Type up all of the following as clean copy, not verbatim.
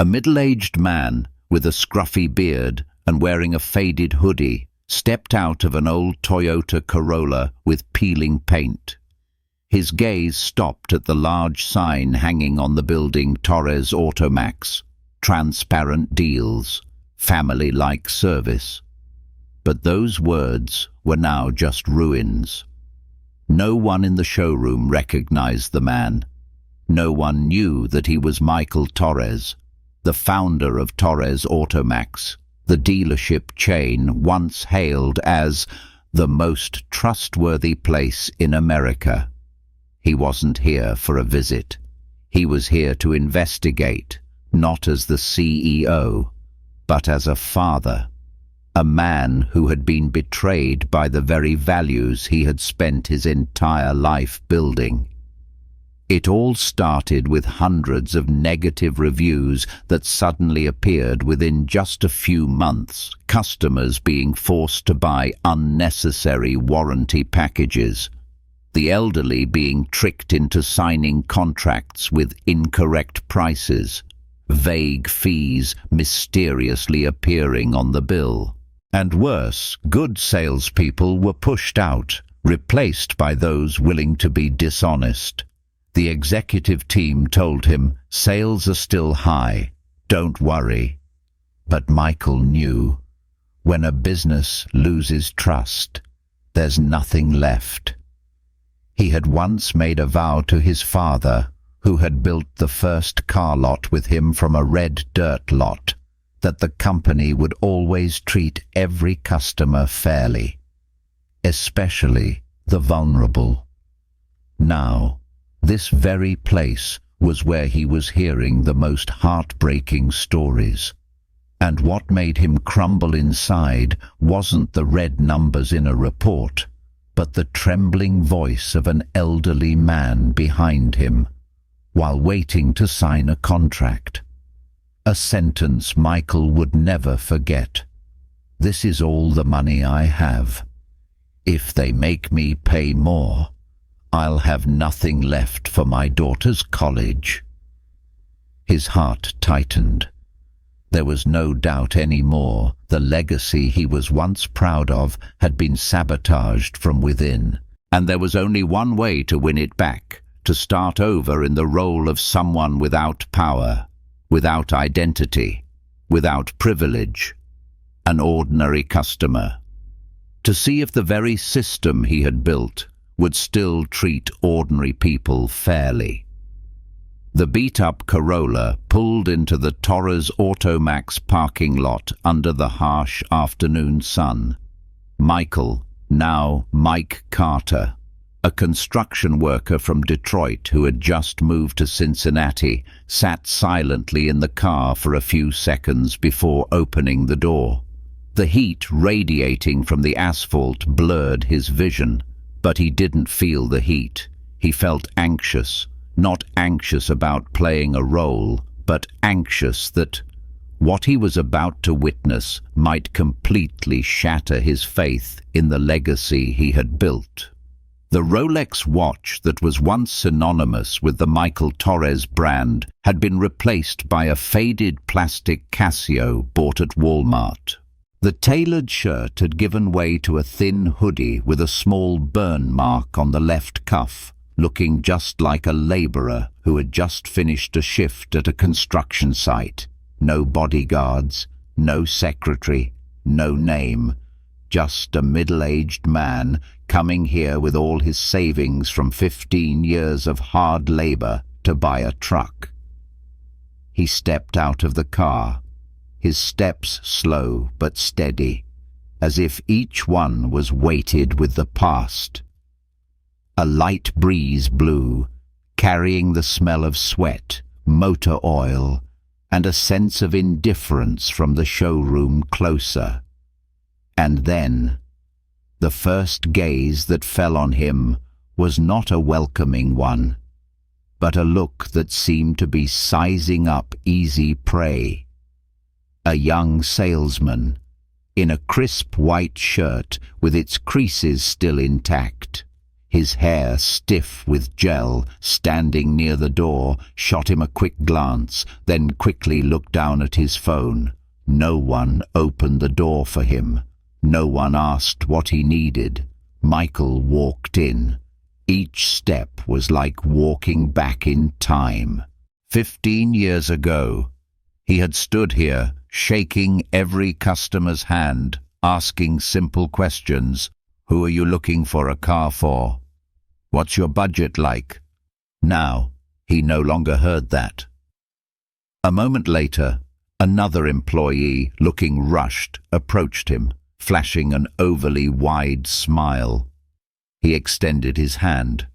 A middle-aged man with a scruffy beard and wearing a faded hoodie stepped out of an old Toyota Corolla with peeling paint. His gaze stopped at the large sign hanging on the building Torres Automax, transparent deals, family-like service. But those words were now just ruins. No one in the showroom recognized the man. No one knew that he was Michael Torres, the founder of Torres Automax, the dealership chain once hailed as the most trustworthy place in America. He wasn't here for a visit. He was here to investigate, not as the CEO, but as a father, a man who had been betrayed by the very values he had spent his entire life building. It all started with hundreds of negative reviews that suddenly appeared within just a few months, customers being forced to buy unnecessary warranty packages, the elderly being tricked into signing contracts with incorrect prices, vague fees mysteriously appearing on the bill. And worse, good salespeople were pushed out, replaced by those willing to be dishonest. The executive team told him, "Sales are still high, don't worry." But Michael knew, when a business loses trust, there's nothing left. He had once made a vow to his father, who had built the first car lot with him from a red dirt lot, that the company would always treat every customer fairly, especially the vulnerable. Now, this very place was where he was hearing the most heartbreaking stories. And what made him crumble inside wasn't the red numbers in a report, but the trembling voice of an elderly man behind him, while waiting to sign a contract. A sentence Michael would never forget. "This is all the money I have. If they make me pay more, I'll have nothing left for my daughter's college." His heart tightened. There was no doubt anymore the legacy he was once proud of had been sabotaged from within, and there was only one way to win it back, to start over in the role of someone without power, without identity, without privilege, an ordinary customer, to see if the very system he had built would still treat ordinary people fairly. The beat-up Corolla pulled into the Torres Automax parking lot under the harsh afternoon sun. Michael, now Mike Carter, a construction worker from Detroit who had just moved to Cincinnati, sat silently in the car for a few seconds before opening the door. The heat radiating from the asphalt blurred his vision, but he didn't feel the heat. He felt anxious, not anxious about playing a role, but anxious that what he was about to witness might completely shatter his faith in the legacy he had built. The Rolex watch that was once synonymous with the Michael Torres brand had been replaced by a faded plastic Casio bought at Walmart. The tailored shirt had given way to a thin hoodie with a small burn mark on the left cuff, looking just like a laborer who had just finished a shift at a construction site. No bodyguards, no secretary, no name, just a middle-aged man coming here with all his savings from 15 years of hard labor to buy a truck. He stepped out of the car, his steps slow but steady, as if each one was weighted with the past. A light breeze blew, carrying the smell of sweat, motor oil, and a sense of indifference from the showroom closer. And then, the first gaze that fell on him was not a welcoming one, but a look that seemed to be sizing up easy prey. A young salesman, in a crisp white shirt with its creases still intact. his hair stiff with gel, standing near the door, shot him a quick glance, then quickly looked down at his phone. No one opened the door for him. No one asked what he needed. Michael walked in. Each step was like walking back in time. 15 years ago, he had stood here, shaking every customer's hand, asking simple questions. Who are you looking for a car for? What's your budget like? Now, he no longer heard that. A moment later, another employee, looking rushed, approached him, flashing an overly wide smile. He extended his hand.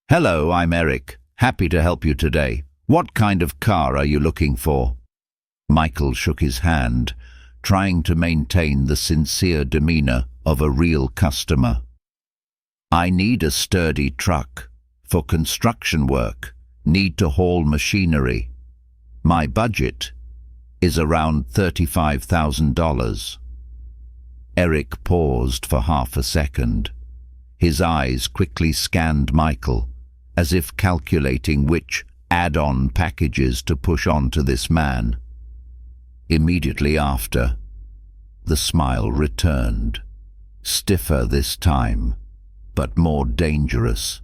"Hello, I'm Eric. Happy to help you today. What kind of car are you looking for?" Michael shook his hand, trying to maintain the sincere demeanor of a real customer. "I need a sturdy truck. For construction work. Need to haul machinery. My budget is around $35,000. Eric paused for half a second. His eyes quickly scanned Michael, as if calculating which add-on packages to push onto this man. Immediately after, the smile returned, stiffer this time, but more dangerous.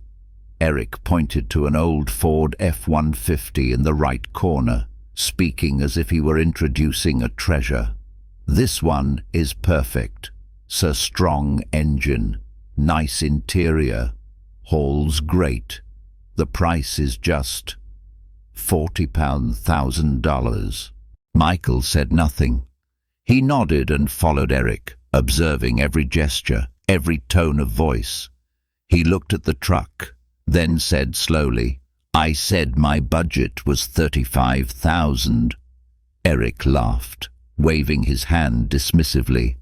Eric pointed to an old Ford F-150 in the right corner, speaking as if he were introducing a treasure. "This one is perfect. Sir, strong engine, nice interior, hauls great. The price is just $40,000. Michael said nothing. He nodded and followed Eric, observing every gesture, every tone of voice. He looked at the truck, then said slowly, "I said my budget was $35,000. Eric laughed, waving his hand dismissively.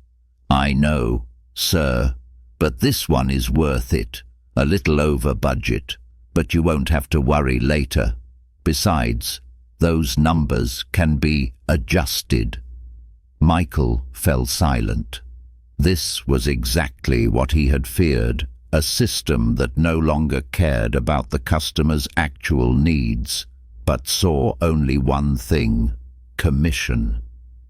"I know, sir, but this one is worth it. A little over budget, but you won't have to worry later. Besides, those numbers can be adjusted." Michael fell silent. This was exactly what he had feared, a system that no longer cared about the customer's actual needs, but saw only one thing: commission.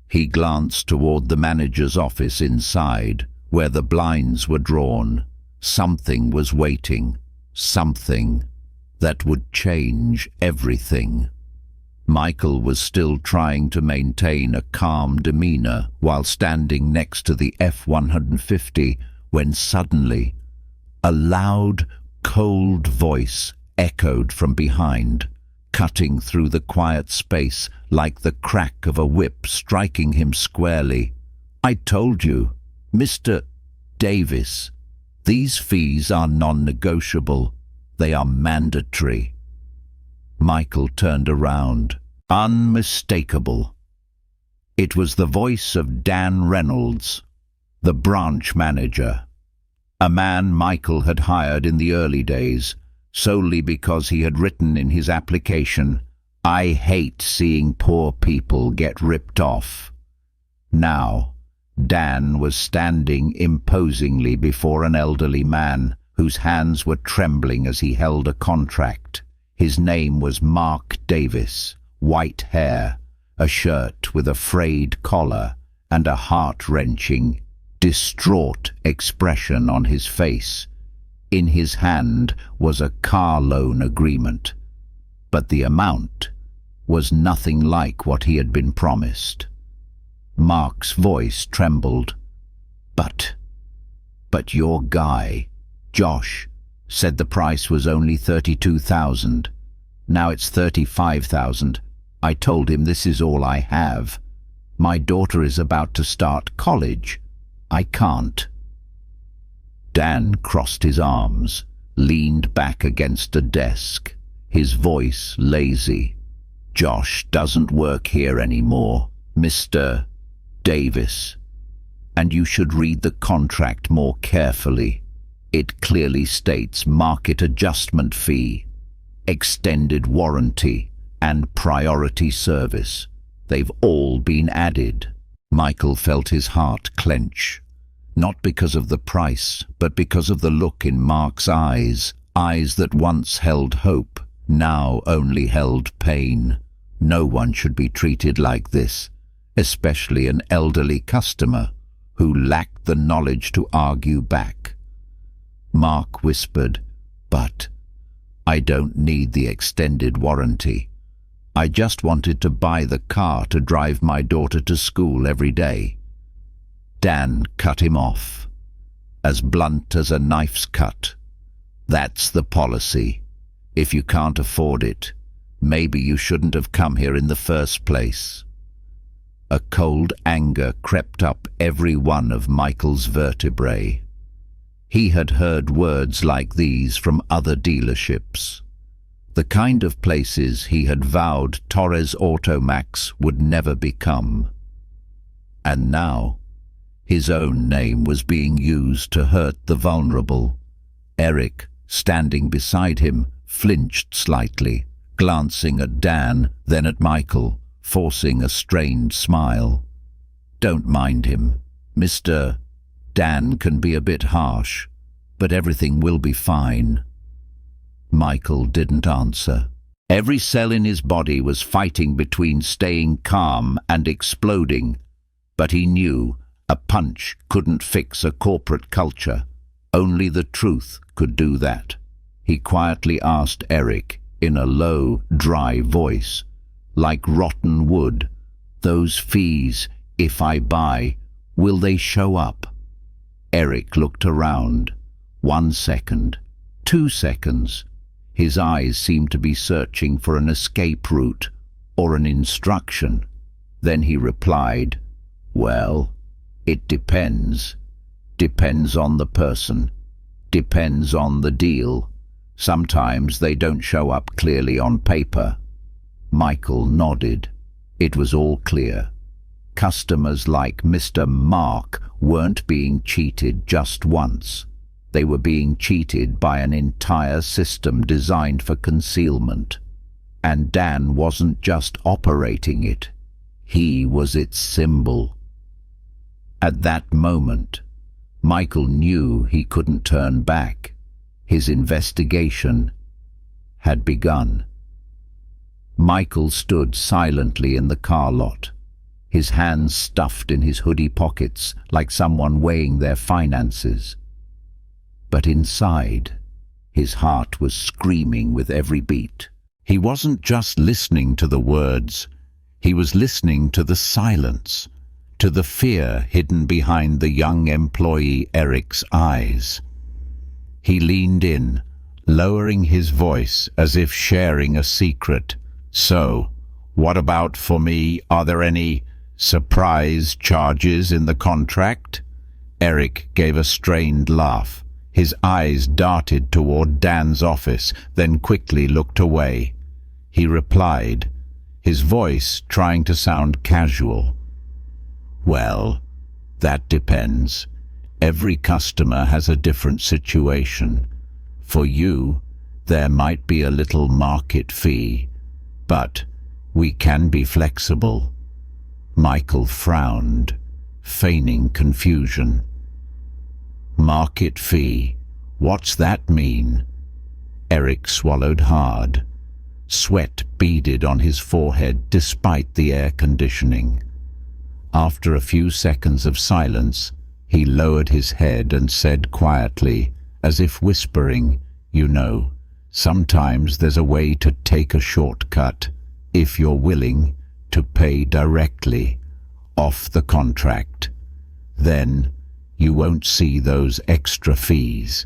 He glanced toward the manager's office inside, where the blinds were drawn. Something was waiting, something that would change everything. Michael was still trying to maintain a calm demeanor while standing next to the F-150 when suddenly a loud, cold voice echoed from behind, cutting through the quiet space like the crack of a whip striking him squarely. "I told you, Mr. Davis, these fees are non-negotiable. They are mandatory." Michael turned around, unmistakable. It was the voice of Dan Reynolds, the branch manager, a man Michael had hired in the early days, solely because he had written in his application, "I hate seeing poor people get ripped off." Now, Dan was standing imposingly before an elderly man whose hands were trembling as he held a contract. His name was Mark Davis, white hair, a shirt with a frayed collar, and a heart-wrenching, distraught expression on his face. In his hand was a car loan agreement, but the amount was nothing like what he had been promised. Mark's voice trembled. But your guy, Josh, said the price was only $32,000. Now it's $35,000. I told him this is all I have. My daughter is about to start college. I can't." Dan crossed his arms, leaned back against a desk, his voice lazy. "Josh doesn't work here anymore, Mr. Davis. And you should read the contract more carefully. It clearly states market adjustment fee, extended warranty, and priority service. They've all been added." Michael felt his heart clench. Not because of the price, but because of the look in Mark's eyes, eyes that once held hope, now only held pain. No one should be treated like this, especially an elderly customer who lacked the knowledge to argue back. Mark whispered, "But I don't need the extended warranty. I just wanted to buy the car to drive my daughter to school every day." Dan cut him off, as blunt as a knife's cut. "That's the policy. If you can't afford it, maybe you shouldn't have come here in the first place." A cold anger crept up every one of Michael's vertebrae. He had heard words like these from other dealerships, the kind of places he had vowed Torres Automax would never become. And now, his own name was being used to hurt the vulnerable. Eric, standing beside him, flinched slightly, glancing at Dan, then at Michael, forcing a strained smile. "Don't mind him, Mr. Dan can be a bit harsh, but everything will be fine." Michael didn't answer. Every cell in his body was fighting between staying calm and exploding, but he knew a punch couldn't fix a corporate culture. Only the truth could do that. He quietly asked Eric, in a low, dry voice, like rotten wood, "Those fees, if I buy, will they show up?" Eric looked around. 1 second, 2 seconds. His eyes seemed to be searching for an escape route or an instruction. Then he replied, "Well, it depends. Depends on the person. Depends on the deal. Sometimes they don't show up clearly on paper." Michael nodded. It was all clear. Customers like Mr. Mark weren't being cheated just once. They were being cheated by an entire system designed for concealment. And Dan wasn't just operating it. He was its symbol. At that moment, Michael knew he couldn't turn back. His investigation had begun. Michael stood silently in the car lot, his hands stuffed in his hoodie pockets like someone weighing their finances. But inside, his heart was screaming with every beat. He wasn't just listening to the words, he was listening to the silence, to the fear hidden behind the young employee Eric's eyes. He leaned in, lowering his voice as if sharing a secret. "So, what about for me? Are there any surprise charges in the contract?" Eric gave a strained laugh. His eyes darted toward Dan's office, then quickly looked away. He replied, his voice trying to sound casual. "Well, that depends. Every customer has a different situation. For you, there might be a little market fee, but we can be flexible." Michael frowned, feigning confusion. "Market fee? What's that mean?" Eric swallowed hard. Sweat beaded on his forehead despite the air conditioning. After a few seconds of silence, he lowered his head and said quietly, as if whispering, "You know, sometimes there's a way to take a shortcut if you're willing to pay directly, off the contract. Then you won't see those extra fees."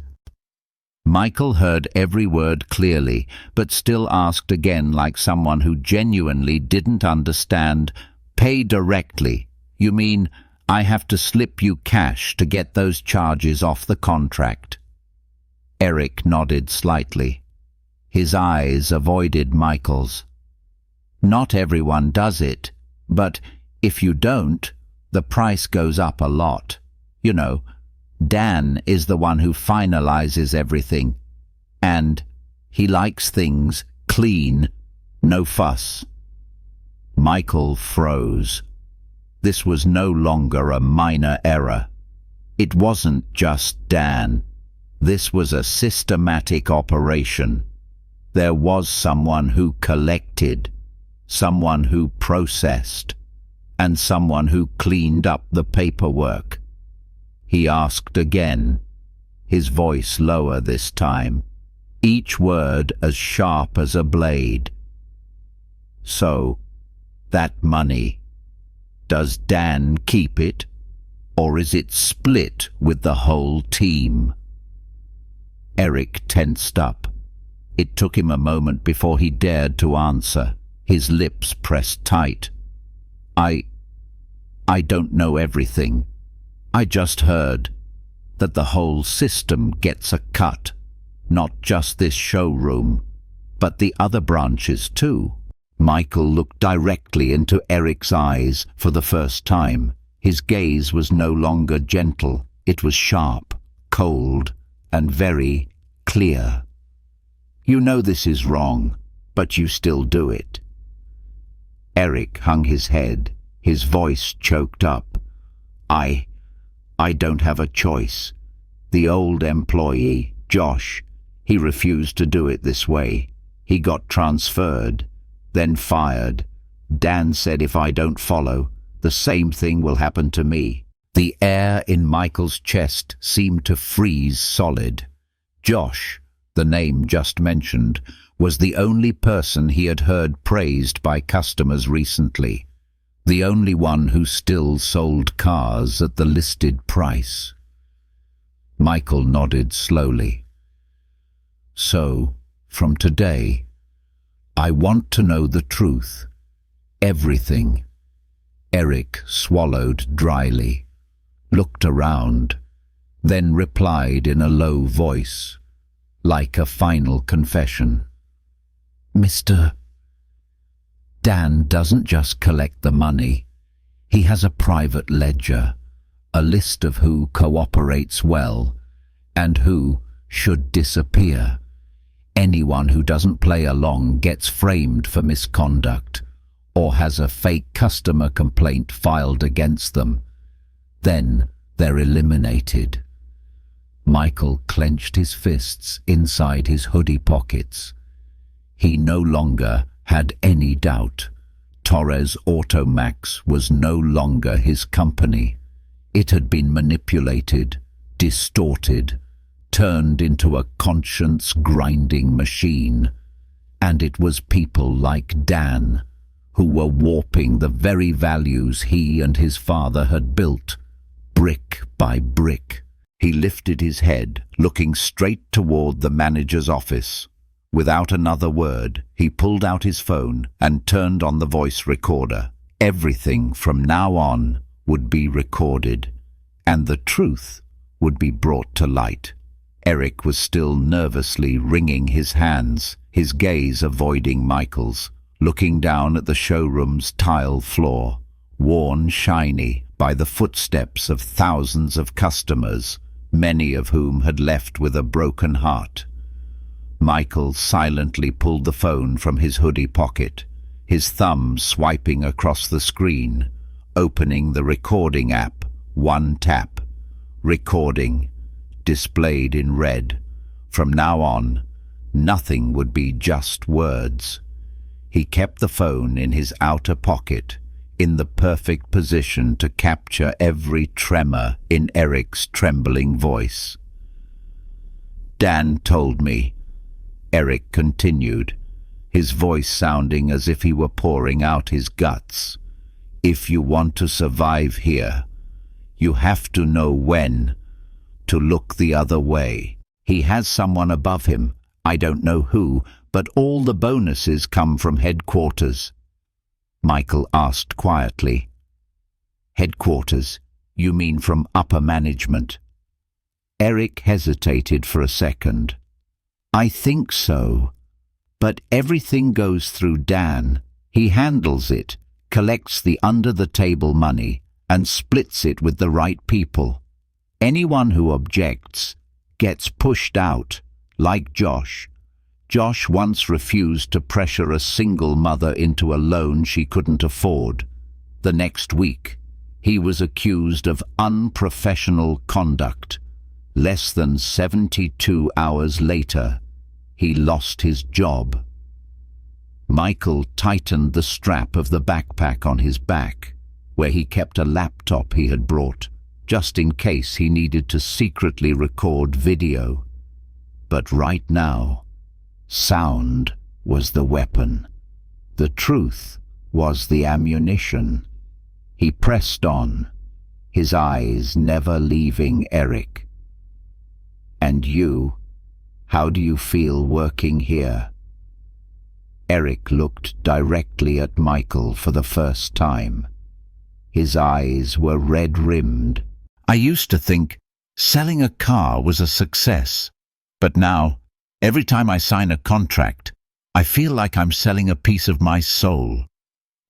Michael heard every word clearly, but still asked again like someone who genuinely didn't understand. "Pay directly? You mean I have to slip you cash to get those charges off the contract?" Eric nodded slightly. His eyes avoided Michael's. "Not everyone does it, but if you don't, the price goes up a lot. You know, Dan is the one who finalizes everything, and he likes things clean, no fuss." Michael froze. This was no longer a minor error. It wasn't just Dan. This was a systematic operation. There was someone who collected, someone who processed, and someone who cleaned up the paperwork. He asked again, his voice lower this time, each word as sharp as a blade. So, that money, does Dan keep it, or is it split with the whole team? Eric tensed up. It took him a moment before he dared to answer, his lips pressed tight. I don't know everything. I just heard that the whole system gets a cut, not just this showroom, but the other branches too. Michael looked directly into Eric's eyes for the first time. His gaze was no longer gentle. It was sharp, cold, and very clear. You know this is wrong, but you still do it. Eric hung his head, his voice choked up. I don't have a choice. The old employee, Josh, he refused to do it this way. He got transferred, then fired. Dan said if I don't follow, the same thing will happen to me. The air in Michael's chest seemed to freeze solid. Josh, the name just mentioned, was the only person he had heard praised by customers recently, the only one who still sold cars at the listed price. Michael nodded slowly. So, from today, I want to know the truth. Everything. Eric swallowed dryly, looked around, then replied in a low voice, like a final confession. Mr. Dan doesn't just collect the money. He has a private ledger, a list of who cooperates well and who should disappear. Anyone who doesn't play along gets framed for misconduct or has a fake customer complaint filed against them. Then they're eliminated. Michael clenched his fists inside his hoodie pockets. He no longer had any doubt. Torres Automax was no longer his company. It had been manipulated, distorted, turned into a conscience-grinding machine. And it was people like Dan who were warping the very values he and his father had built, brick by brick. He lifted his head, looking straight toward the manager's office. Without another word, he pulled out his phone and turned on the voice recorder. Everything from now on would be recorded, and the truth would be brought to light. Eric was still nervously wringing his hands, his gaze avoiding Michael's, looking down at the showroom's tile floor, worn shiny by the footsteps of thousands of customers, many of whom had left with a broken heart. Michael silently pulled the phone from his hoodie pocket, his thumb swiping across the screen, opening the recording app. One tap. Recording. Displayed in red. From now on, nothing would be just words. He kept the phone in his outer pocket, in the perfect position to capture every tremor in Eric's trembling voice. Dan told me, Eric continued, his voice sounding as if he were pouring out his guts. If you want to survive here, you have to know when to look the other way. He has someone above him, I don't know who, but all the bonuses come from headquarters. Michael asked quietly. Headquarters? You mean from upper management? Eric hesitated for a second. I think so, but everything goes through Dan. He handles it, collects the under-the-table money, and splits it with the right people. Anyone who objects gets pushed out, like Josh. Josh once refused to pressure a single mother into a loan she couldn't afford. The next week, He was accused of unprofessional conduct. Less than 72 hours later, he lost his job. Michael tightened the strap of the backpack on his back, where he kept a laptop he had brought, just in case he needed to secretly record video. But right now, sound was the weapon. The truth was the ammunition. He pressed on, his eyes never leaving Eric. "And you, how do you feel working here?" Eric looked directly at Michael for the first time. His eyes were red-rimmed. "I used to think selling a car was a success, but now, every time I sign a contract, I feel like I'm selling a piece of my soul.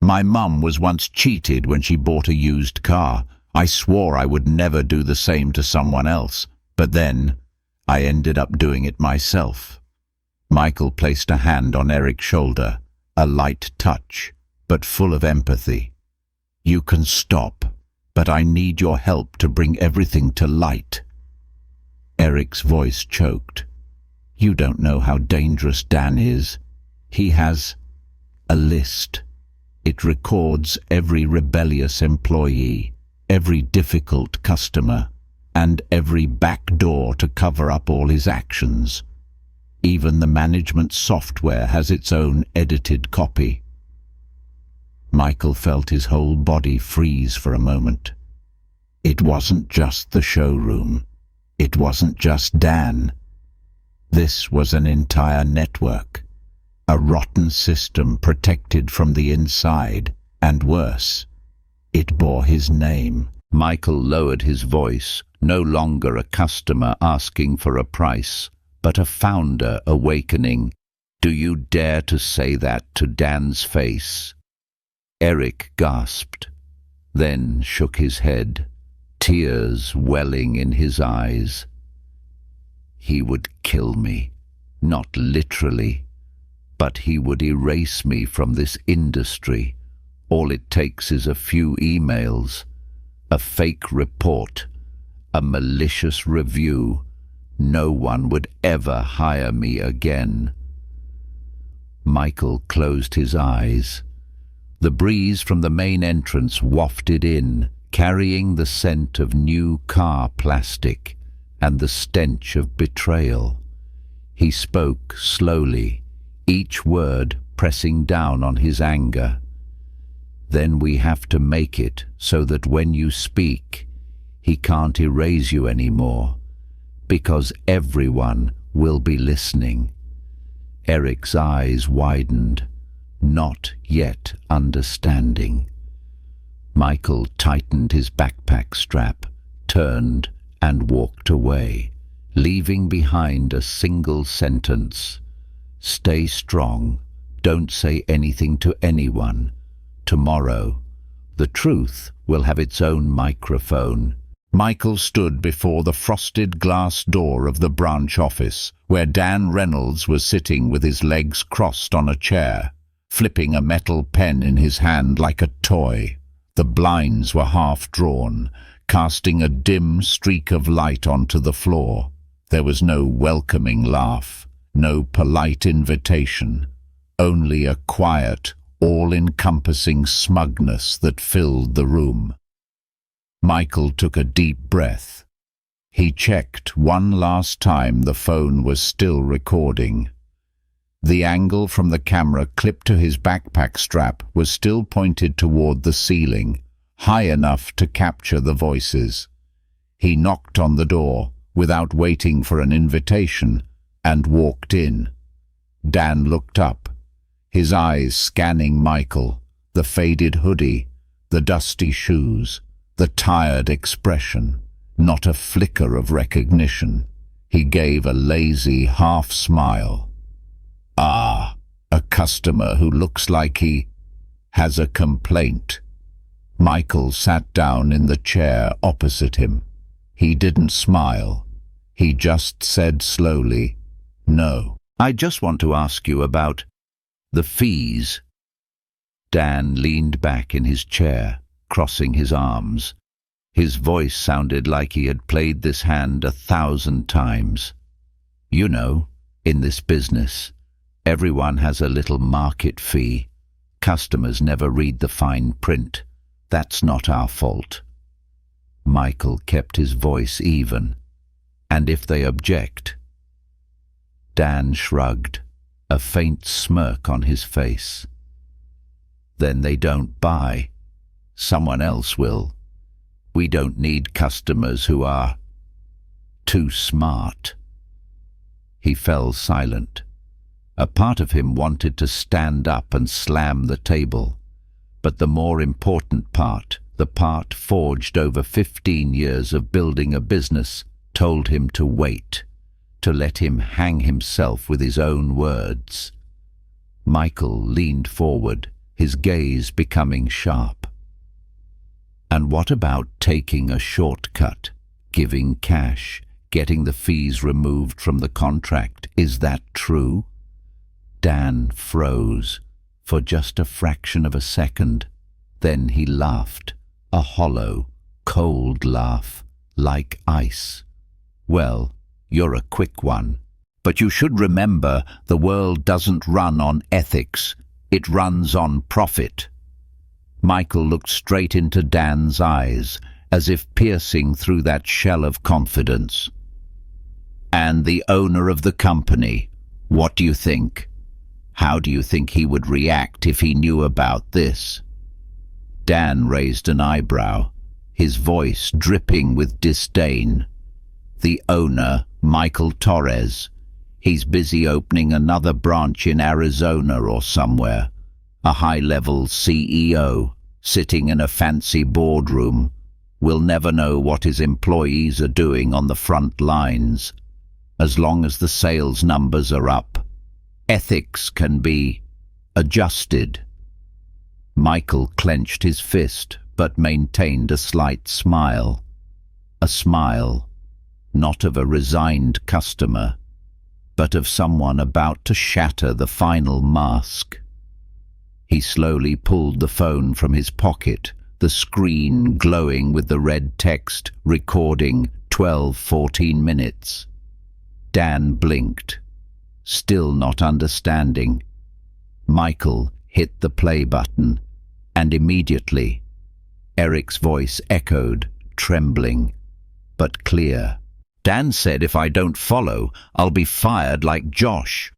My mum was once cheated when she bought a used car. I swore I would never do the same to someone else, but then I ended up doing it myself." Michael placed a hand on Eric's shoulder, a light touch, but full of empathy. "You can stop, but I need your help to bring everything to light." Eric's voice choked. "You don't know how dangerous Dan is. He has a list. It records every rebellious employee, every difficult customer, and every back door to cover up all his actions. Even the management software has its own edited copy." Michael felt his whole body freeze for a moment. It wasn't just the showroom. It wasn't just Dan. This was an entire network. A rotten system protected from the inside, and worse, it bore his name. Michael lowered his voice, no longer a customer asking for a price, but a founder awakening. "Do you dare to say that to Dan's face?" Eric gasped, then shook his head, tears welling in his eyes. "He would kill me, not literally, but he would erase me from this industry. All it takes is a few emails, a fake report, a malicious review. No one would ever hire me again." Michael closed his eyes. The breeze from the main entrance wafted in, carrying the scent of new car plastic and the stench of betrayal. He spoke slowly, each word pressing down on his anger. "Then we have to make it so that when you speak, he can't erase you anymore, because everyone will be listening." Eric's eyes widened, not yet understanding. Michael tightened his backpack strap, turned and walked away, leaving behind a single sentence: "Stay strong. Don't say anything to anyone. Tomorrow, the truth will have its own microphone." Michael stood before the frosted glass door of the branch office, where Dan Reynolds was sitting with his legs crossed on a chair, flipping a metal pen in his hand like a toy. The blinds were half drawn, casting a dim streak of light onto the floor. There was no welcoming laugh, no polite invitation, only a quiet, all-encompassing smugness that filled the room. Michael took a deep breath. He checked one last time the phone was still recording. The angle from the camera clipped to his backpack strap was still pointed toward the ceiling, high enough to capture the voices. He knocked on the door, without waiting for an invitation, and walked in. Dan looked up, his eyes scanning Michael, the faded hoodie, the dusty shoes, the tired expression, not a flicker of recognition. He gave a lazy half-smile. "Ah, a customer who looks like he has a complaint." Michael sat down in the chair opposite him. He didn't smile. He just said slowly, "No. I just want to ask you about the fees." Dan leaned back in his chair, crossing his arms. His voice sounded like he had played this hand 1,000 times. You know, in this business, everyone has a little market fee. Customers never read the fine print. That's not our fault. Michael kept his voice even. And if they object? Dan shrugged, a faint smirk on his face. Then they don't buy. Someone else will. We don't need customers who are too smart. He fell silent. A part of him wanted to stand up and slam the table, but the more important part, the part forged over 15 years of building a business, told him to wait, to let him hang himself with his own words. Michael leaned forward, his gaze becoming sharp. And what about taking a shortcut, giving cash, getting the fees removed from the contract? Is that true? Dan froze for just a fraction of a second. Then he laughed, a hollow, cold laugh, like ice. Well, you're a quick one. But you should remember the world doesn't run on ethics. It runs on profit. Michael looked straight into Dan's eyes, as if piercing through that shell of confidence. And the owner of the company, what do you think? How do you think he would react if he knew about this? Dan raised an eyebrow, his voice dripping with disdain. The owner, Michael Torres. He's busy opening another branch in Arizona or somewhere. A high-level CEO, sitting in a fancy boardroom, will never know what his employees are doing on the front lines. As long as the sales numbers are up, ethics can be adjusted. Michael clenched his fist, but maintained a slight smile. A smile, not of a resigned customer, but of someone about to shatter the final mask. He slowly pulled the phone from his pocket, the screen glowing with the red text recording 12:14 minutes. Dan blinked, still not understanding. Michael hit the play button, and immediately Eric's voice echoed, trembling, but clear. Dan said if I don't follow, I'll be fired like Josh.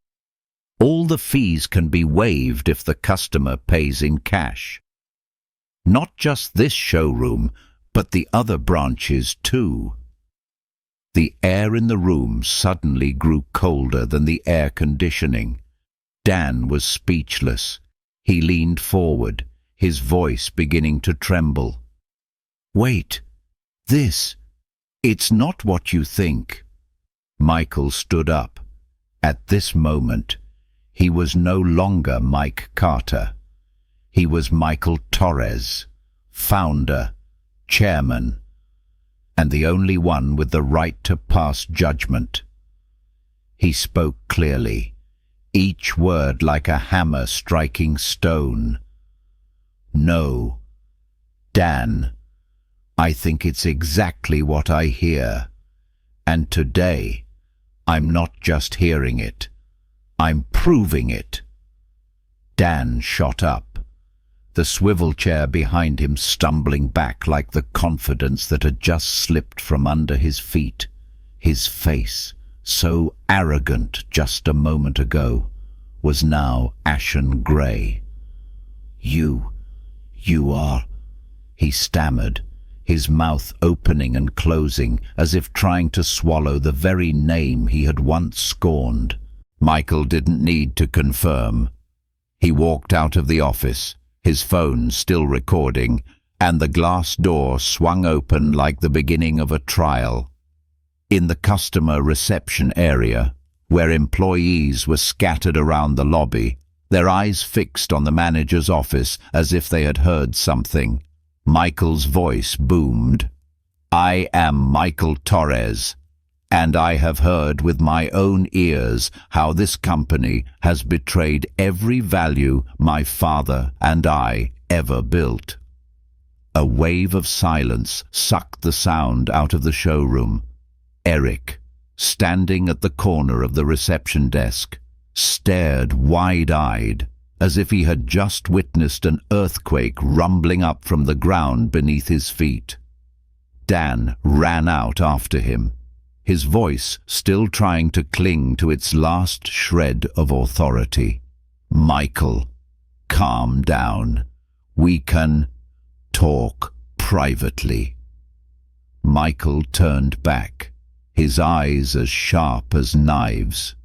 All the fees can be waived if the customer pays in cash. Not just this showroom, but the other branches too. The air in the room suddenly grew colder than the air conditioning. Dan was speechless. He leaned forward, his voice beginning to tremble. Wait, it's not what you think. Michael stood up. At this moment, he was no longer Mike Carter. He was Michael Torres, founder, chairman, and the only one with the right to pass judgment. He spoke clearly, each word like a hammer striking stone. No, Dan, I think it's exactly what I hear. And today, I'm not just hearing it. I'm proving it. Dan shot up, the swivel chair behind him stumbling back like the confidence that had just slipped from under his feet. His face, so arrogant just a moment ago, was now ashen grey. You are, he stammered, his mouth opening and closing as if trying to swallow the very name he had once scorned. Michael didn't need to confirm. He walked out of the office, his phone still recording, and the glass door swung open like the beginning of a trial. In the customer reception area, where employees were scattered around the lobby, their eyes fixed on the manager's office as if they had heard something, Michael's voice boomed. I am Michael Torres, and I have heard with my own ears how this company has betrayed every value my father and I ever built. A wave of silence sucked the sound out of the showroom. Eric, standing at the corner of the reception desk, stared wide-eyed, as if he had just witnessed an earthquake rumbling up from the ground beneath his feet. Dan ran out after him, his voice still trying to cling to its last shred of authority. "Michael, calm down. We can talk privately." Michael turned back, his eyes as sharp as knives.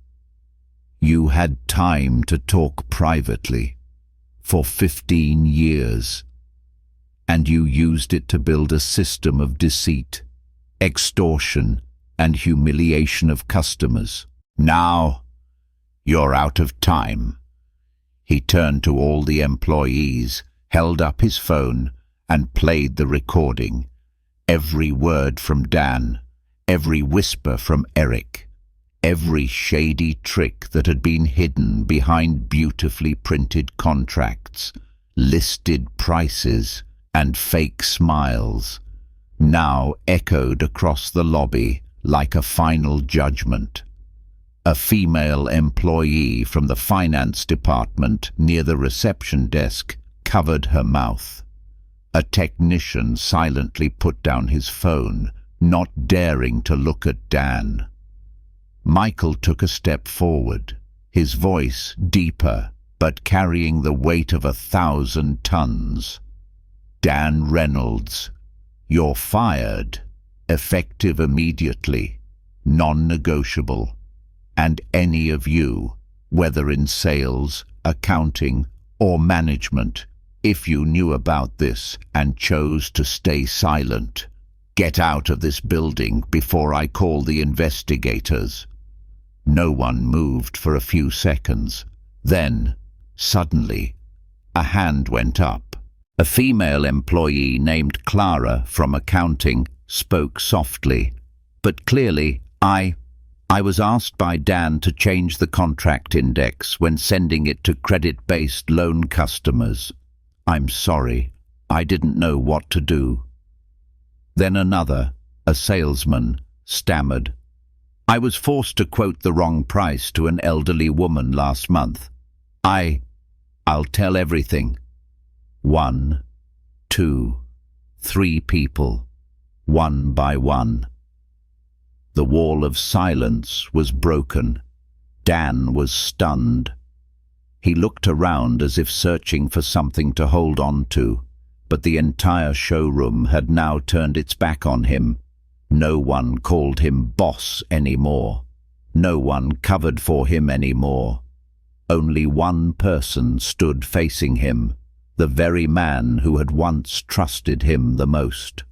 "You had time to talk privately for 15 years, and you used it to build a system of deceit, extortion, and humiliation of customers. Now, you're out of time." He turned to all the employees, held up his phone, and played the recording. Every word from Dan, every whisper from Eric, every shady trick that had been hidden behind beautifully printed contracts, listed prices, and fake smiles, now echoed across the lobby like a final judgment. A female employee from the finance department near the reception desk covered her mouth. A technician silently put down his phone, not daring to look at Dan. Michael took a step forward, his voice deeper, but carrying the weight of 1,000 tons. "Dan Reynolds, you're fired, effective immediately, non-negotiable. And any of you, whether in sales, accounting, or management, if you knew about this and chose to stay silent, get out of this building before I call the investigators." No one moved for a few seconds. Then, suddenly, a hand went up. A female employee named Clara from accounting spoke softly, but clearly. I was asked by Dan to change the contract index when sending it to credit-based loan customers. I'm sorry, I didn't know what to do." Then another, a salesman, stammered, "I was forced to quote the wrong price to an elderly woman last month. I'll tell everything." 1, 2, 3 people, one by one. The wall of silence was broken. Dan was stunned. He looked around as if searching for something to hold on to, but the entire showroom had now turned its back on him. No one called him boss anymore. No one covered for him anymore. Only one person stood facing him, the very man who had once trusted him the most.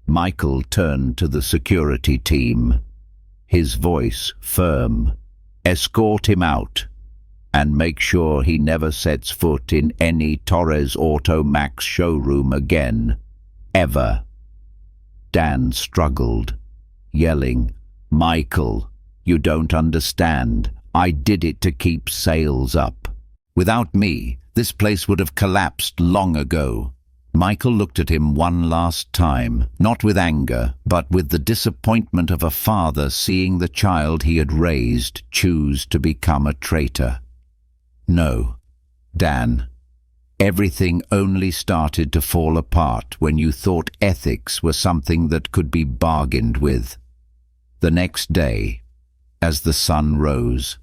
Michael turned to the security team, his voice firm. "Escort him out, and make sure he never sets foot in any Torres Auto Max showroom again. Ever." Dan struggled, yelling, "Michael, you don't understand. I did it to keep sales up. Without me, this place would have collapsed long ago." Michael looked at him one last time, not with anger, but with the disappointment of a father seeing the child he had raised choose to become a traitor. "No, Dan, everything only started to fall apart when you thought ethics were something that could be bargained with." The next day, as the sun rose,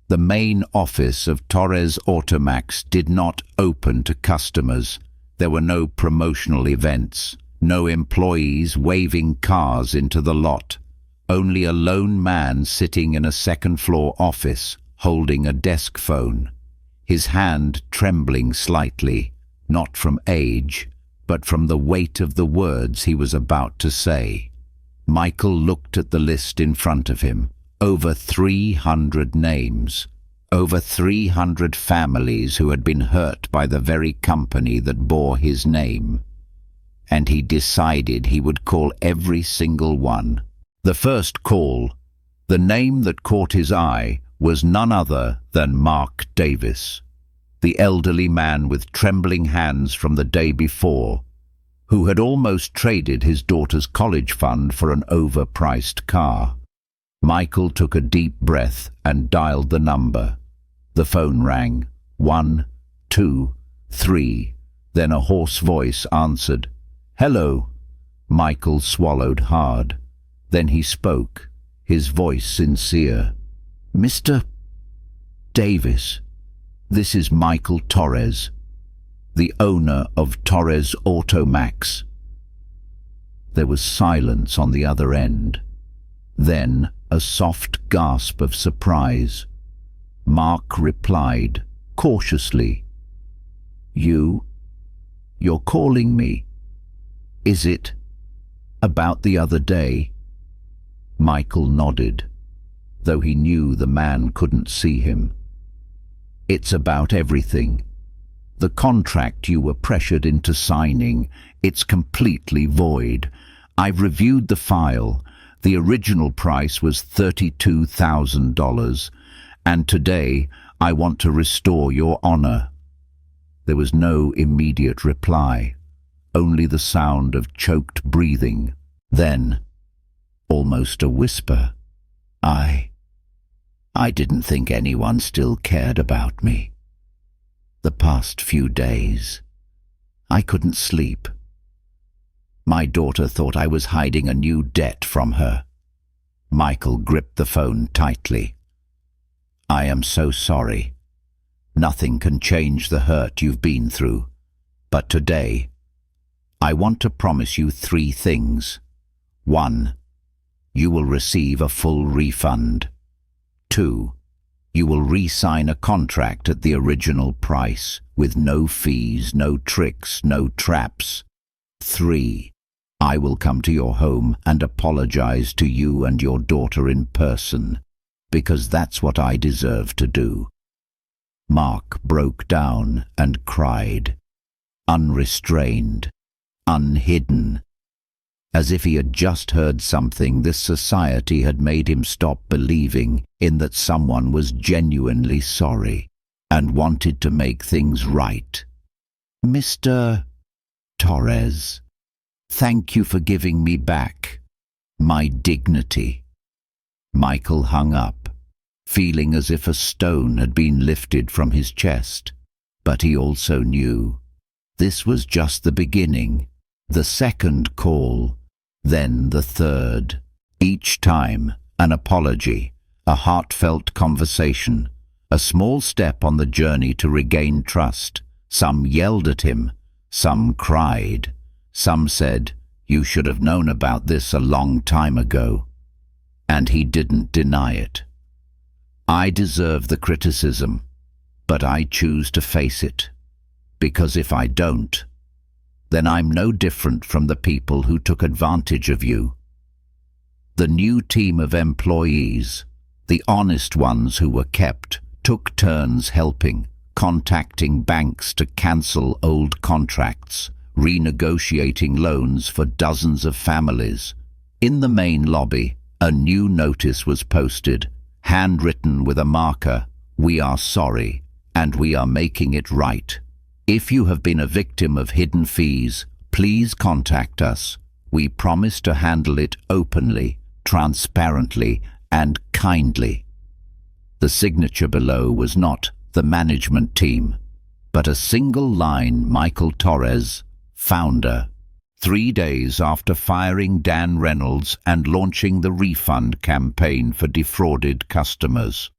the main office of Torres Automax did not open to customers. There were no promotional events, no employees waving cars into the lot, only a lone man sitting in a second-floor office, holding a desk phone, his hand trembling slightly, not from age, but from the weight of the words he was about to say. Michael looked at the list in front of him. Over 300 names. Over 300 families who had been hurt by the very company that bore his name. And he decided he would call every single one. The first call, the name that caught his eye, was none other than Mark Davis, the elderly man with trembling hands from the day before, who had almost traded his daughter's college fund for an overpriced car. Michael took a deep breath and dialed the number. The phone rang. 1, 2, 3. Then a hoarse voice answered. "Hello." Michael swallowed hard. Then he spoke, his voice sincere. "Mr. Davis, this is Michael Torres, the owner of Torres Automax." There was silence on the other end. Then a soft gasp of surprise. Mark replied, cautiously, You're calling me? Is it about the other day?" Michael nodded, though he knew the man couldn't see him. "It's about everything. The contract you were pressured into signing, it's completely void. I've reviewed the file. The original price was $32,000, and today I want to restore your honor." There was no immediate reply, only the sound of choked breathing. Then, almost a whisper, I didn't think anyone still cared about me. The past few days, I couldn't sleep. My daughter thought I was hiding a new debt from her." Michael gripped the phone tightly. "I am so sorry. Nothing can change the hurt you've been through. But today, I want to promise you 3 things. 1, you will receive a full refund. 2, you will re-sign a contract at the original price, with no fees, no tricks, no traps. 3, I will come to your home and apologize to you and your daughter in person, because that's what I deserve to do." Mark broke down and cried, unrestrained, unhidden. As if he had just heard something this society had made him stop believing in, that someone was genuinely sorry and wanted to make things right. "Mr. Torres, thank you for giving me back my dignity." Michael hung up, feeling as if a stone had been lifted from his chest. But he also knew this was just the beginning. The second call, then the third. Each time, an apology, a heartfelt conversation, a small step on the journey to regain trust. Some yelled at him, some cried, some said, "You should have known about this a long time ago." And he didn't deny it. "I deserve the criticism, but I choose to face it, because if I don't, then I'm no different from the people who took advantage of you." The new team of employees, the honest ones who were kept, took turns helping, contacting banks to cancel old contracts, renegotiating loans for dozens of families. In the main lobby, a new notice was posted, handwritten with a marker, "We are sorry, and we are making it right. If you have been a victim of hidden fees, please contact us. We promise to handle it openly, transparently, and kindly." The signature below was not "the management team," but a single line: "Michael Torres, founder." 3 days after firing Dan Reynolds and launching the refund campaign for defrauded customers,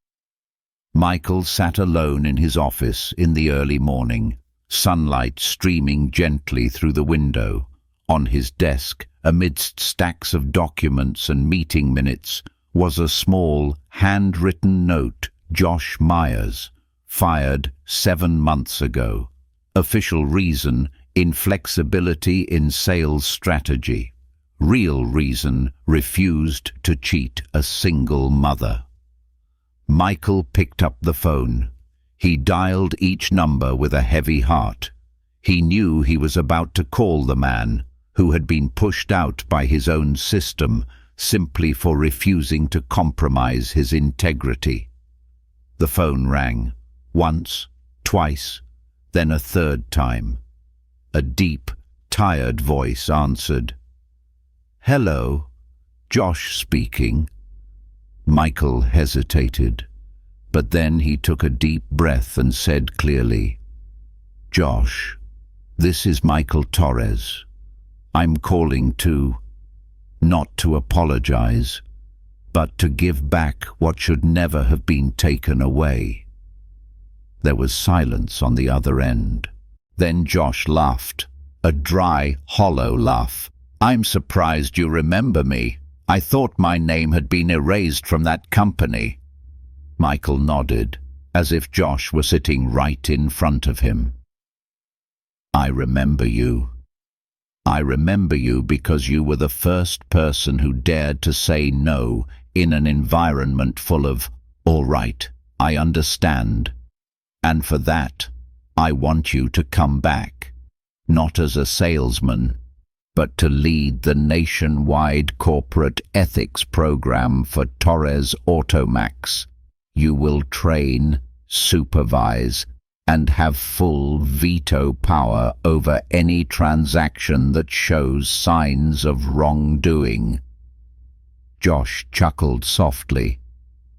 Michael sat alone in his office in the early morning, sunlight streaming gently through the window. On his desk, amidst stacks of documents and meeting minutes, was a small, handwritten note: "Josh Myers, fired 7 months ago. Official reason: inflexibility in sales strategy. Real reason: refused to cheat a single mother." Michael picked up the phone. He dialed each number with a heavy heart. He knew he was about to call the man who had been pushed out by his own system simply for refusing to compromise his integrity. The phone rang, once, twice, then a third time. A deep, tired voice answered. "Hello, Josh speaking." Michael hesitated, but then he took a deep breath and said clearly, "Josh, this is Michael Torres. I'm calling not to apologize, but to give back what should never have been taken away." There was silence on the other end. Then Josh laughed, a dry, hollow laugh. "I'm surprised you remember me. I thought my name had been erased from that company." Michael nodded, as if Josh were sitting right in front of him. "I remember you. I remember you because you were the first person who dared to say no in an environment full of, 'All right, I understand.' And for that, I want you to come back, not as a salesman, but to lead the nationwide corporate ethics program for Torres Automax. You will train, supervise, and have full veto power over any transaction that shows signs of wrongdoing." Josh chuckled softly,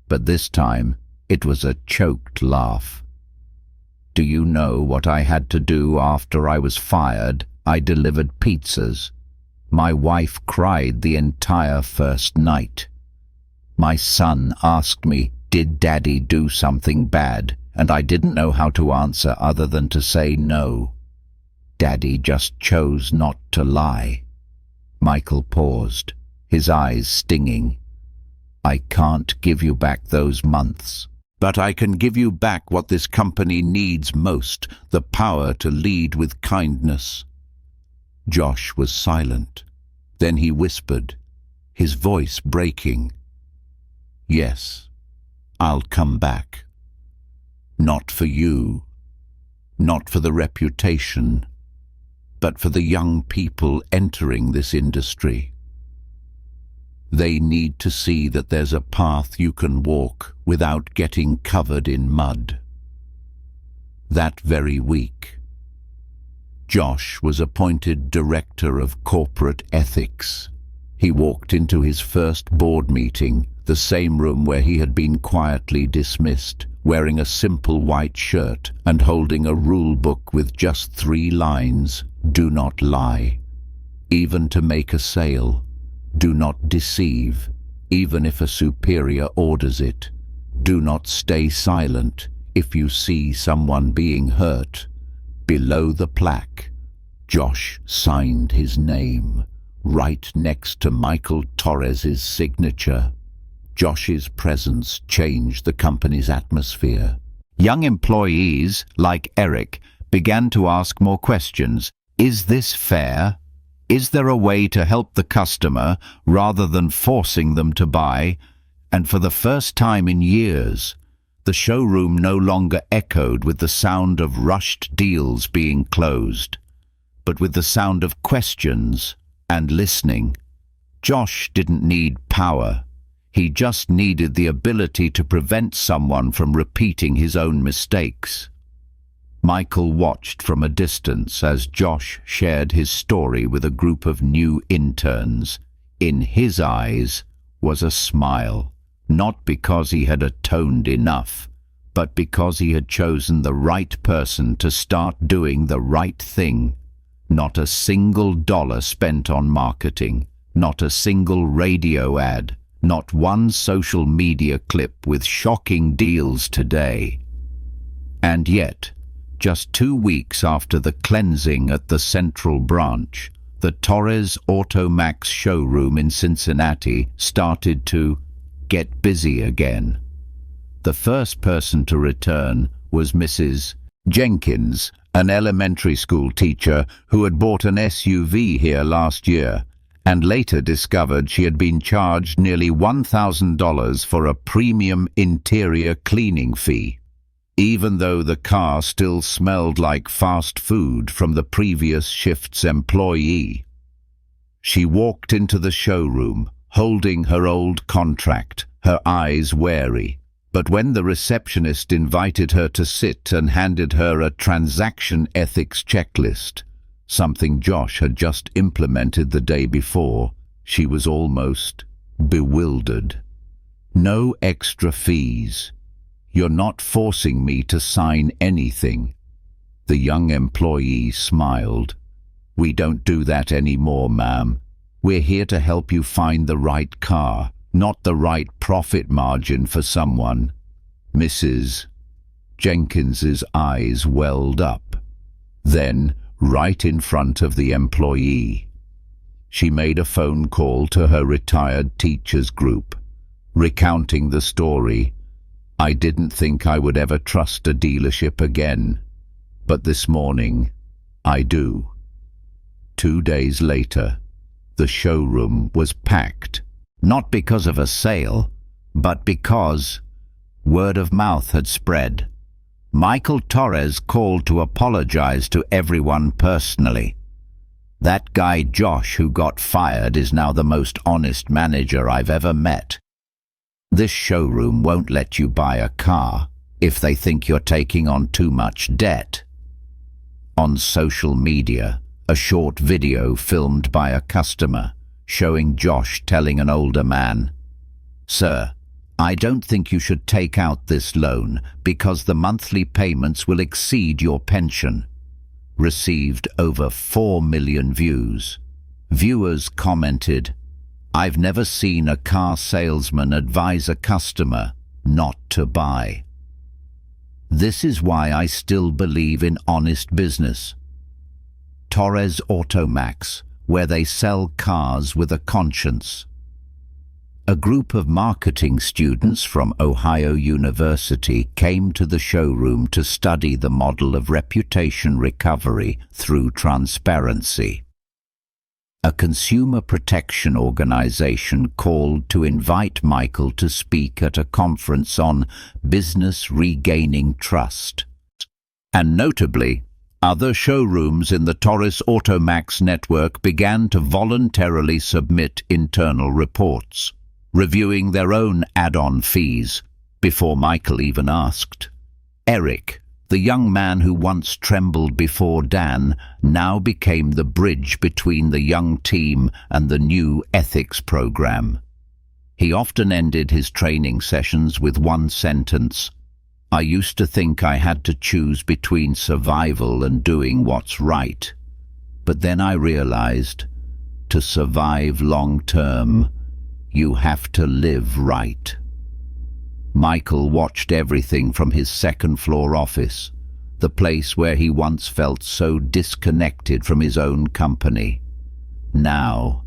but this time it was a choked laugh. "Do you know what I had to do after I was fired? I delivered pizzas. My wife cried the entire first night. My son asked me, 'Did Daddy do something bad?' And I didn't know how to answer other than to say no. Daddy just chose not to lie." Michael paused, his eyes stinging. "I can't give you back those months, but I can give you back what this company needs most, the power to lead with kindness." Josh was silent. Then he whispered, his voice breaking, "Yes, I'll come back. Not for you, not for the reputation, but for the young people entering this industry. They need to see that there's a path you can walk without getting covered in mud." That very week, Josh was appointed Director of Corporate Ethics. He walked into his first board meeting, the same room where he had been quietly dismissed, wearing a simple white shirt and holding a rule book with just 3 lines: "Do not lie. Even to make a sale. Do not deceive, even if a superior orders it. Do not stay silent if you see someone being hurt." Below the plaque, Josh signed his name, right next to Michael Torres's signature. Josh's presence changed the company's atmosphere. Young employees, like Eric, began to ask more questions. Is this fair? Is there a way to help the customer rather than forcing them to buy? And for the first time in years, the showroom no longer echoed with the sound of rushed deals being closed, but with the sound of questions and listening. Josh didn't need power. He just needed the ability to prevent someone from repeating his own mistakes. Michael watched from a distance as Josh shared his story with a group of new interns. In his eyes was a smile, not because he had atoned enough, but because he had chosen the right person to start doing the right thing. Not a single dollar spent on marketing, not a single radio ad, not one social media clip with shocking deals today. And yet, just 2 weeks after the cleansing at the Central Branch, the Torres Automax showroom in Cincinnati started to get busy again. The first person to return was Mrs. Jenkins, an elementary school teacher who had bought an SUV here last year, and later discovered she had been charged nearly $1,000 for a premium interior cleaning fee, even though the car still smelled like fast food from the previous shift's employee. She walked into the showroom, holding her old contract, her eyes wary. But when the receptionist invited her to sit and handed her a transaction ethics checklist, something Josh had just implemented the day before. She was almost bewildered. "No extra fees. You're not forcing me to sign anything." The young employee smiled. "We don't do that anymore, ma'am. We're here to help you find the right car, not the right profit margin for someone." Mrs. Jenkins's eyes welled up. Then, right in front of the employee, she made a phone call to her retired teachers group, recounting the story. "I didn't think I would ever trust a dealership again, but this morning, I do." 2 days later, the showroom was packed, not because of a sale, but because word of mouth had spread. Michael Torres called to apologize to everyone personally. "That guy Josh who got fired is now the most honest manager I've ever met. This showroom won't let you buy a car if they think you're taking on too much debt." On social media, a short video filmed by a customer showing Josh telling an older man, "Sir, I don't think you should take out this loan because the monthly payments will exceed your pension," received over 4 million views. Viewers commented, "I've never seen a car salesman advise a customer not to buy. This is why I still believe in honest business." Torres Automax, where they sell cars with a conscience. A group of marketing students from Ohio University came to the showroom to study the model of reputation recovery through transparency. A consumer protection organization called to invite Michael to speak at a conference on business regaining trust. And notably, other showrooms in the Torres Automax network began to voluntarily submit internal reports, reviewing their own add-on fees before Michael even asked. Eric, the young man who once trembled before Dan, now became the bridge between the young team and the new ethics program. He often ended his training sessions with one sentence: "I used to think I had to choose between survival and doing what's right. But then I realized, to survive long-term, you have to live right." Michael watched everything from his second-floor office, the place where he once felt so disconnected from his own company. Now,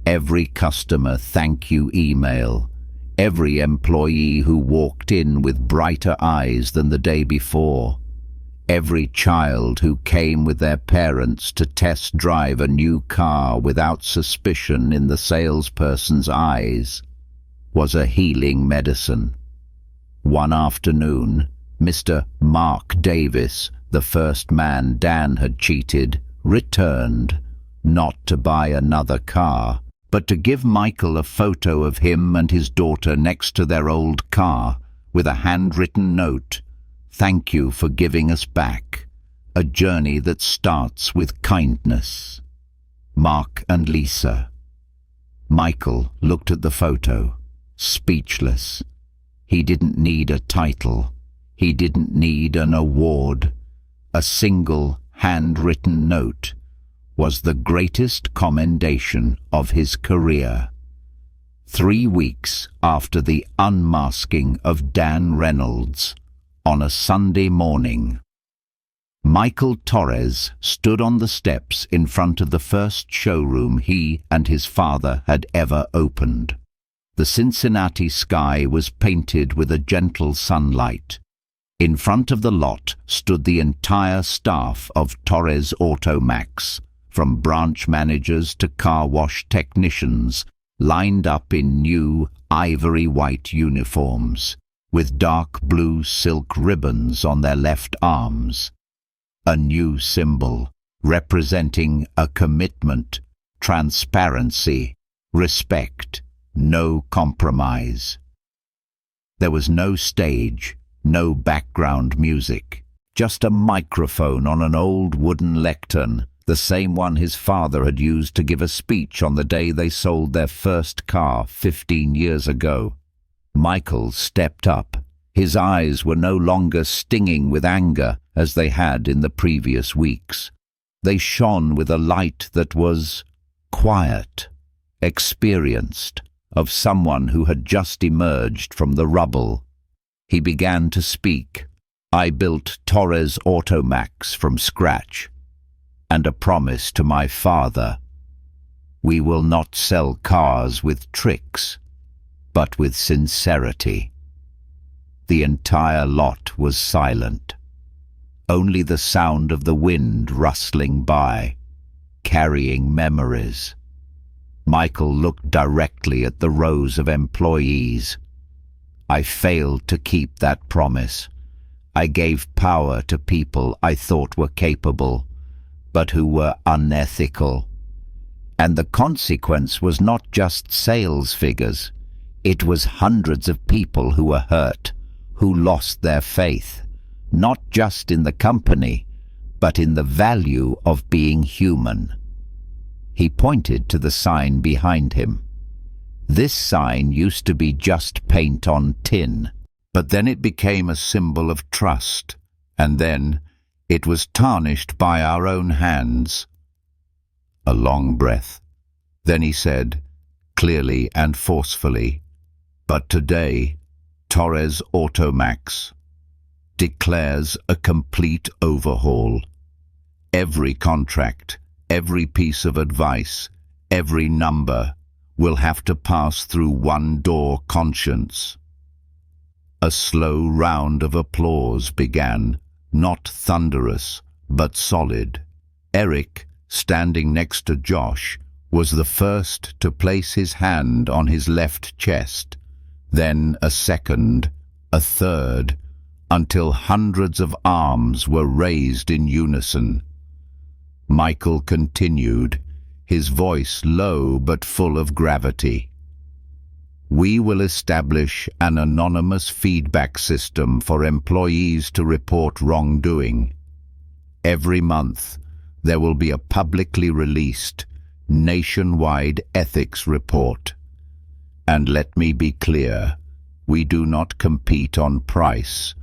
every customer thank you email, every employee who walked in with brighter eyes than the day before, every child who came with their parents to test drive a new car without suspicion in the salesperson's eyes, was a healing medicine. One afternoon, Mr. Mark Davis, the first man Dan had cheated, returned, not to buy another car, but to give Michael a photo of him and his daughter next to their old car, with a handwritten note: "Thank you for giving us back. A journey that starts with kindness. Mark and Lisa." Michael looked at the photo, speechless. He didn't need a title. He didn't need an award. A single handwritten note was the greatest commendation of his career. 3 weeks after the unmasking of Dan Reynolds, on a Sunday morning, Michael Torres stood on the steps in front of the first showroom he and his father had ever opened. The Cincinnati sky was painted with a gentle sunlight. In front of the lot stood the entire staff of Torres Automax, from branch managers to car wash technicians, lined up in new ivory-white uniforms, with dark blue silk ribbons on their left arms. A new symbol representing a commitment, transparency, respect, no compromise. There was no stage, no background music, just a microphone on an old wooden lectern the same one his father had used to give a speech on the day they sold their first car 15 years ago. Michael stepped up. His eyes were no longer stinging with anger as they had in the previous weeks. They shone with a light that was quiet, experienced, of someone who had just emerged from the rubble. He began to speak. I built Torres Automax from scratch, and a promise to my father. We will not sell cars with tricks, but with sincerity. The entire lot was silent. Only the sound of the wind rustling by, carrying memories. Michael looked directly at the rows of employees. I failed to keep that promise. I gave power to people I thought were capable, but who were unethical. And the consequence was not just sales figures. It was hundreds of people who were hurt, who lost their faith, not just in the company, but in the value of being human. He pointed to the sign behind him. This sign used to be just paint on tin, but then it became a symbol of trust, and then it was tarnished by our own hands. A long breath. Then he said, clearly and forcefully, but today, Torres Automax declares a complete overhaul. Every contract, every piece of advice, every number will have to pass through one-door conscience. A slow round of applause began, not thunderous, but solid. Eric, standing next to Josh, was the first to place his hand on his left chest, then a second, a third, until hundreds of arms were raised in unison. Michael continued, his voice low but full of gravity. We will establish an anonymous feedback system for employees to report wrongdoing. Every month, there will be a publicly released, nationwide ethics report. And let me be clear, we do not compete on price.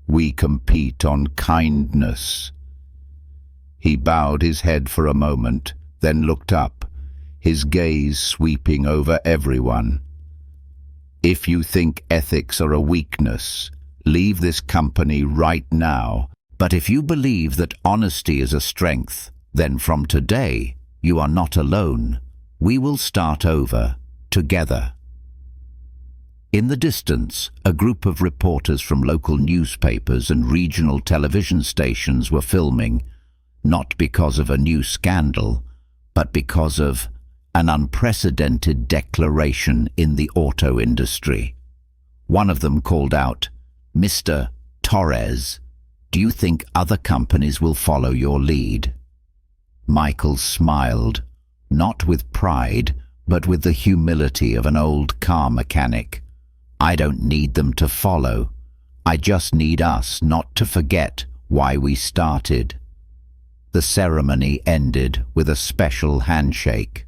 We compete on kindness. He bowed his head for a moment, then looked up, his gaze sweeping over everyone. If you think ethics are a weakness, leave this company right now. But if you believe that honesty is a strength, then from today, you are not alone. We will start over, together. In the distance, a group of reporters from local newspapers and regional television stations were filming, not because of a new scandal, but because of an unprecedented declaration in the auto industry. One of them called out, "Mr. Torres, do you think other companies will follow your lead?" Michael smiled, not with pride, but with the humility of an old car mechanic. I don't need them to follow. I just need us not to forget why we started. The ceremony ended with a special handshake.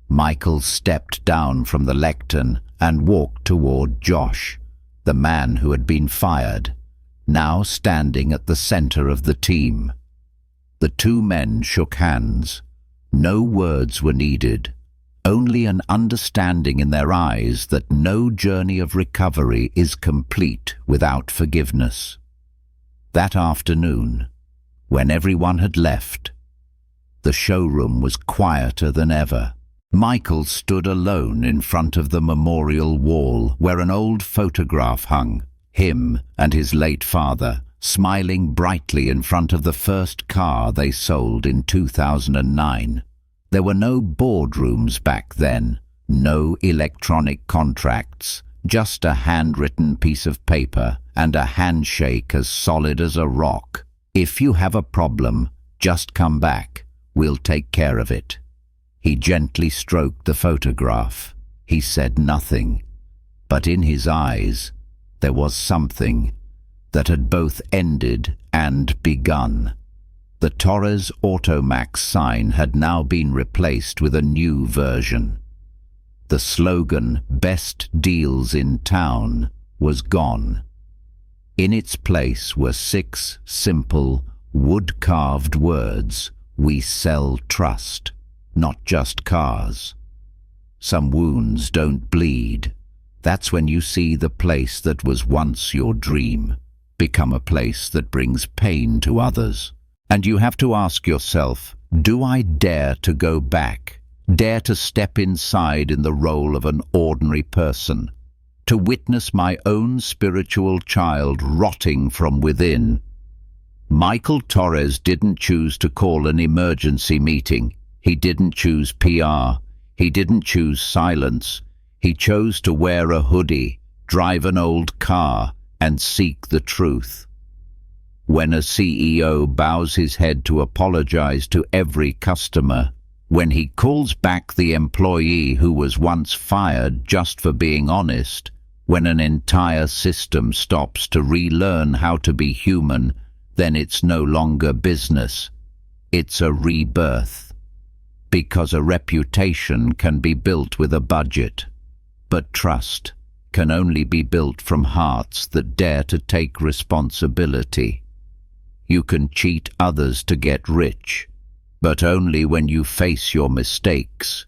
Michael stepped down from the lectern and walked toward Josh, the man who had been fired, now standing at the center of the team. The two men shook hands. No words were needed, only an understanding in their eyes that no journey of recovery is complete without forgiveness. That afternoon, when everyone had left, the showroom was quieter than ever. Michael stood alone in front of the memorial wall where an old photograph hung, him and his late father, smiling brightly in front of the first car they sold in 2009. There were no boardrooms back then, no electronic contracts, just a handwritten piece of paper and a handshake as solid as a rock. If you have a problem, just come back. We'll take care of it. He gently stroked the photograph. He said nothing, but in his eyes there was something that had both ended and begun. The Torres Automax sign had now been replaced with a new version. The slogan, "Best Deals in Town," was gone. In its place were 6 simple, wood-carved words: "We sell trust, not just cars." Some wounds don't bleed. That's when you see the place that was once your dream become a place that brings pain to others. And you have to ask yourself, do I dare to go back? Dare to step inside in the role of an ordinary person? To witness my own spiritual child rotting from within? Michael Torres didn't choose to call an emergency meeting. He didn't choose PR. He didn't choose silence. He chose to wear a hoodie, drive an old car, and seek the truth. When a CEO bows his head to apologize to every customer, when he calls back the employee who was once fired just for being honest, when an entire system stops to relearn how to be human, then it's no longer business. It's a rebirth. Because a reputation can be built with a budget, but trust can only be built from hearts that dare to take responsibility. You can cheat others to get rich, but only when you face your mistakes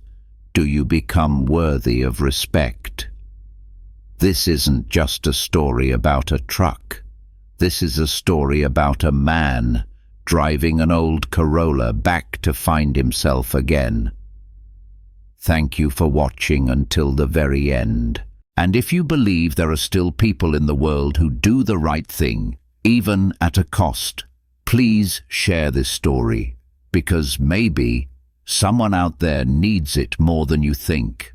do you become worthy of respect. This isn't just a story about a truck. This is a story about a man driving an old Corolla back to find himself again. Thank you for watching until the very end. And if you believe there are still people in the world who do the right thing, even at a cost, please share this story, because maybe someone out there needs it more than you think.